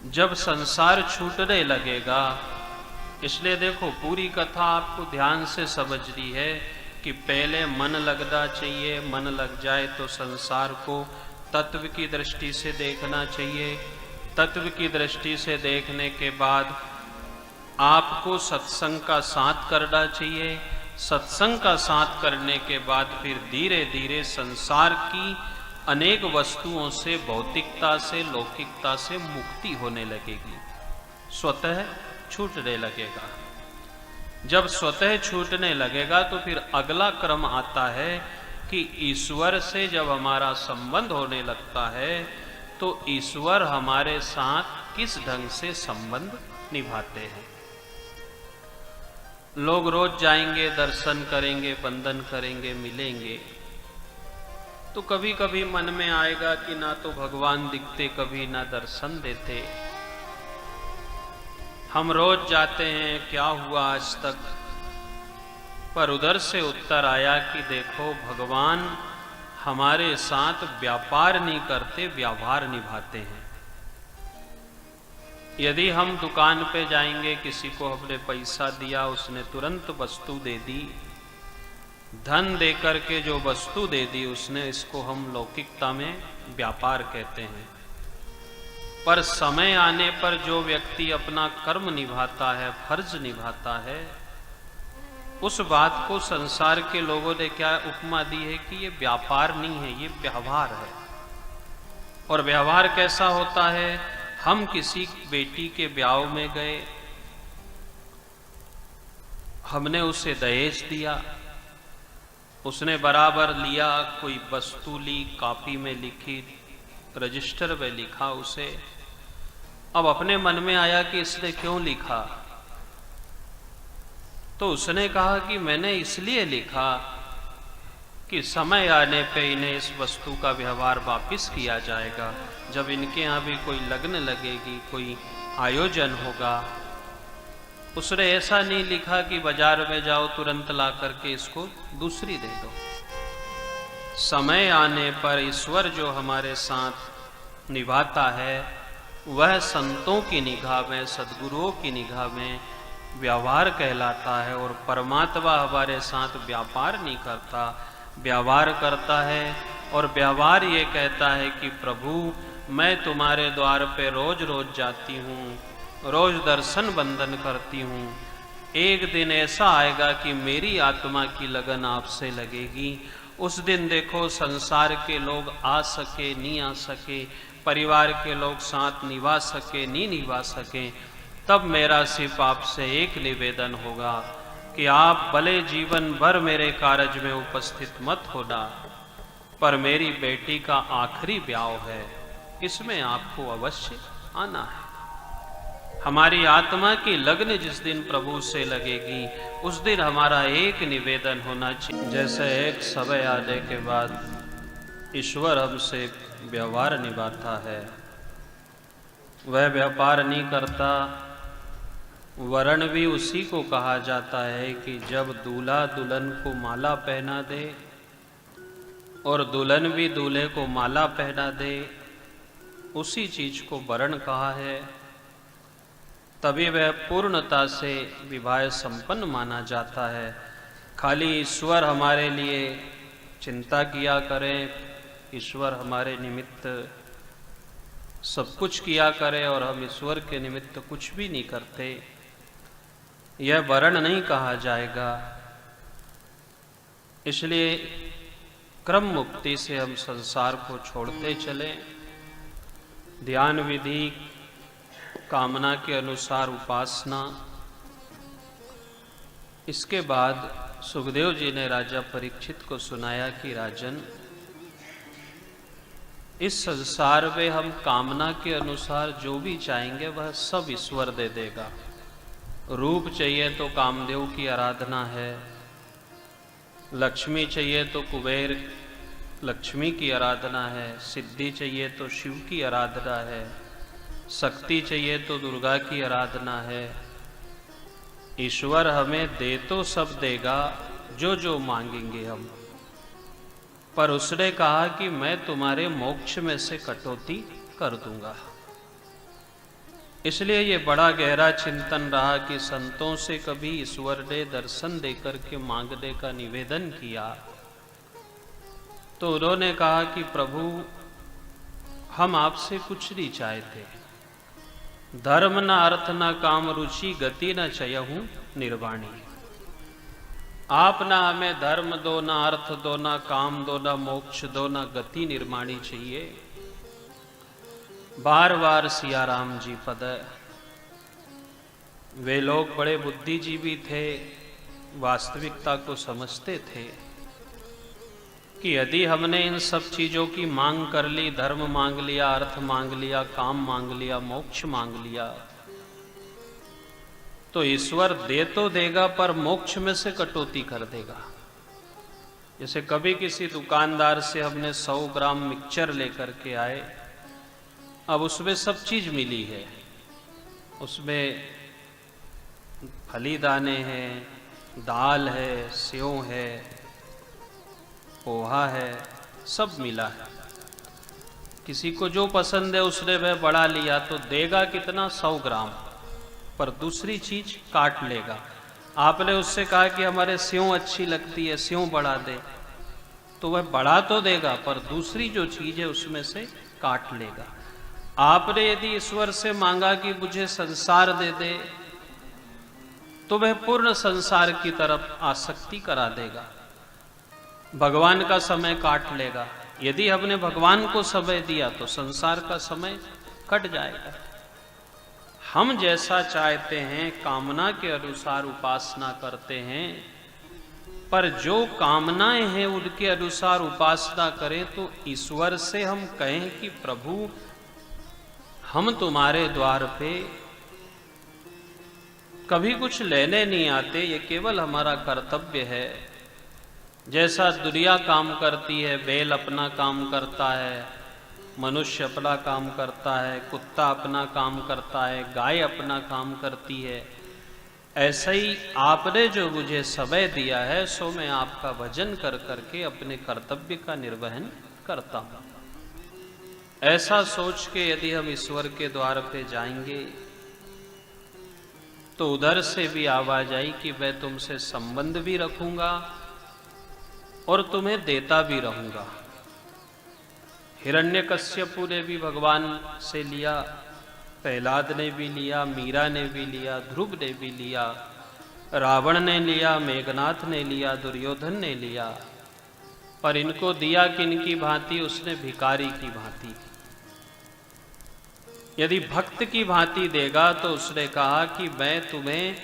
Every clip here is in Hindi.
जब संसार छूटने लगेगा, इसलिए देखो पूरी कथा आपको ध्यान से समझनी है कि पहले मन लगना चाहिए। मन लग जाए तो संसार को तत्व की दृष्टि से देखना चाहिए। तत्व की दृष्टि से देखने के बाद आपको सत्संग का साथ करना चाहिए। सत्संग का साथ करने के बाद फिर धीरे धीरे संसार की अनेक वस्तुओं से, भौतिकता से, लौकिकता से मुक्ति होने लगेगी, स्वतः छूटने लगेगा। जब स्वतः छूटने लगेगा तो फिर अगला क्रम आता है कि ईश्वर से जब हमारा संबंध होने लगता है तो ईश्वर हमारे साथ किस ढंग से संबंध निभाते हैं। लोग रोज जाएंगे, दर्शन करेंगे, वंदन करेंगे, मिलेंगे, तो कभी कभी मन में आएगा कि ना तो भगवान दिखते कभी, ना दर्शन देते। हम रोज जाते हैं, क्या हुआ आज तक? पर उधर से उत्तर आया कि देखो भगवान हमारे साथ व्यापार नहीं करते, व्यवहार निभाते हैं। यदि हम दुकान पे जाएंगे, किसी को हमने पैसा दिया, उसने तुरंत वस्तु दे दी, धन देकर के जो वस्तु दे दी उसने, इसको हम लौकिकता में व्यापार कहते हैं। पर समय आने पर जो व्यक्ति अपना कर्म निभाता है, फर्ज निभाता है, उस बात को संसार के लोगों ने क्या उपमा दी है कि ये व्यापार नहीं है, ये व्यवहार है। और व्यवहार कैसा होता है? हम किसी बेटी के ब्याह में गए, हमने उसे दहेज दिया, उसने बराबर लिया, कोई वस्तु ली, कॉपी में लिखी, रजिस्टर में लिखा उसे। अब अपने मन में आया कि इसने क्यों लिखा, तो उसने कहा कि मैंने इसलिए लिखा कि समय आने पे इन्हें इस वस्तु का व्यवहार वापिस किया जाएगा। जब इनके यहाँ भी कोई लगन लगेगी, कोई आयोजन होगा। उसने ऐसा नहीं लिखा कि बाजार में जाओ तुरंत ला करके इसको दूसरी दे दो। समय आने पर ईश्वर जो हमारे साथ निभाता है वह संतों की निगाह में, सद्गुरुओं की निगाह में व्यवहार कहलाता है। और परमात्मा हमारे साथ व्यापार नहीं करता, व्यवहार करता है। और व्यवहार ये कहता है कि प्रभु मैं तुम्हारे द्वार पे रोज रोज जाती हूँ, रोज दर्शन बंदन करती हूँ। एक दिन ऐसा आएगा कि मेरी आत्मा की लगन आपसे लगेगी। उस दिन देखो संसार के लोग आ सके नहीं आ सके, परिवार के लोग साथ निभा सके नहीं निभा सके, तब मेरा सिर्फ आपसे एक निवेदन होगा कि आप भले जीवन भर मेरे कार्य में उपस्थित मत होना, पर मेरी बेटी का आखिरी ब्याह है, इसमें आपको अवश्य आना है। हमारी आत्मा की लगन जिस दिन प्रभु से लगेगी उस दिन हमारा एक निवेदन होना चाहिए। जैसे एक समय आने के बाद ईश्वर हमसे व्यवहार निभाता है, वह व्यापार नहीं करता। वरण भी उसी को कहा जाता है कि जब दूल्हा दुल्हन को माला पहना दे और दुल्हन भी दूल्हे को माला पहना दे, उसी चीज को वरण कहा है। तभी वह पूर्णता से विवाह संपन्न माना जाता है। खाली ईश्वर हमारे लिए चिंता किया करें, ईश्वर हमारे निमित्त सब कुछ किया करे और हम ईश्वर के निमित्त कुछ भी नहीं करते, यह वरण नहीं कहा जाएगा। इसलिए क्रम मुक्ति से हम संसार को छोड़ते चलें। ध्यान विधि, कामना के अनुसार उपासना। इसके बाद सुखदेव जी ने राजा परीक्षित को सुनाया कि राजन, इस संसार में हम कामना के अनुसार जो भी चाहेंगे वह सब ईश्वर दे देगा। रूप चाहिए तो कामदेव की आराधना है, लक्ष्मी चाहिए तो कुबेर लक्ष्मी की आराधना है, सिद्धि चाहिए तो शिव की आराधना है, शक्ति चाहिए तो दुर्गा की आराधना है। ईश्वर हमें दे तो सब देगा जो जो मांगेंगे हम, पर उसने कहा कि मैं तुम्हारे मोक्ष में से कटौती कर दूंगा। इसलिए ये बड़ा गहरा चिंतन रहा कि संतों से कभी ईश्वर ने दर्शन देकर के मांगने का निवेदन किया तो उन्होंने कहा कि प्रभु हम आपसे कुछ नहीं चाहते, धर्म न अर्थ न काम रुचि गति न चयहूं निर्वाणी। आप ना हमें धर्म दो, ना अर्थ दो, ना काम दो, ना मोक्ष दो, ना गति निर्माणी चाहिए। बार बार सिया राम जी पद। वे लोग बड़े बुद्धिजीवी थे, वास्तविकता को समझते थे कि यदि हमने इन सब चीजों की मांग कर ली, धर्म मांग लिया, अर्थ मांग लिया, काम मांग लिया, मोक्ष मांग लिया, तो ईश्वर दे तो देगा पर मोक्ष में से कटौती कर देगा। जैसे कभी किसी दुकानदार से हमने 100 ग्राम मिक्सचर लेकर के आए, अब उसमें सब चीज मिली है, उसमें फली दाने हैं, दाल है, सेव है, पोहा है, सब मिला है। किसी को जो पसंद है उसने वह बढ़ा लिया तो देगा कितना, 100 ग्राम, पर दूसरी चीज काट लेगा। आपने उससे कहा कि हमारे सेव अच्छी लगती है, सेव बढ़ा दे, तो वह बढ़ा तो देगा पर दूसरी जो चीज है उसमें से काट लेगा। आपने यदि ईश्वर से मांगा कि मुझे संसार दे दे, तो वह पूर्ण संसार की तरफ आसक्ति करा देगा, भगवान का समय काट लेगा। यदि हमने भगवान को समय दिया तो संसार का समय कट जाएगा। हम जैसा चाहते हैं, कामना के अनुसार उपासना करते हैं, पर जो कामनाएं हैं उनके अनुसार उपासना करें तो ईश्वर से हम कहें कि प्रभु हम तुम्हारे द्वार पे कभी कुछ लेने नहीं आते, ये केवल हमारा कर्तव्य है। जैसा दुनिया काम करती है, बैल अपना काम करता है, मनुष्य अपना काम करता है, कुत्ता अपना काम करता है, गाय अपना काम करती है, ऐसा ही आपने जो मुझे समय दिया है सो मैं आपका भजन कर करके अपने कर्तव्य का निर्वहन करता हूं। ऐसा सोच के यदि हम ईश्वर के द्वार पे जाएंगे तो उधर से भी आवाज आई कि मैं तुमसे संबंध भी रखूंगा और तुम्हें देता भी रहूंगा। हिरण्यकश्यपु ने भी भगवान से लिया, प्रहलाद ने भी लिया, मीरा ने भी लिया, ध्रुव ने भी लिया, रावण ने लिया, मेघनाथ ने लिया, दुर्योधन ने लिया, पर इनको दिया किनकी भांति, उसने भिखारी की भांति। यदि भक्त की भांति देगा तो उसने कहा कि मैं तुम्हें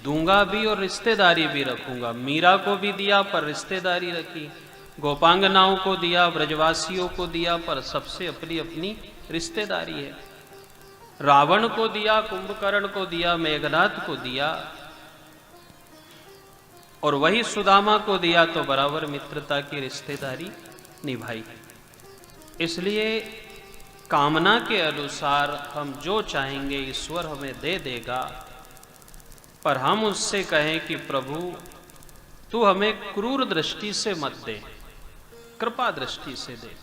दूंगा भी और रिश्तेदारी भी रखूंगा। मीरा को भी दिया पर रिश्तेदारी रखी, गोपांगनाओं को दिया, ब्रजवासियों को दिया, पर सबसे अपनी अपनी रिश्तेदारी है। रावण को दिया, कुंभकर्ण को दिया, मेघनाथ को दिया, और वही सुदामा को दिया तो बराबर मित्रता की रिश्तेदारी निभाई। इसलिए कामना के अनुसार हम जो चाहेंगे ईश्वर हमें दे देगा, पर हम उससे कहें कि प्रभु तू हमें क्रूर दृष्टि से मत दे, कृपा दृष्टि से दे।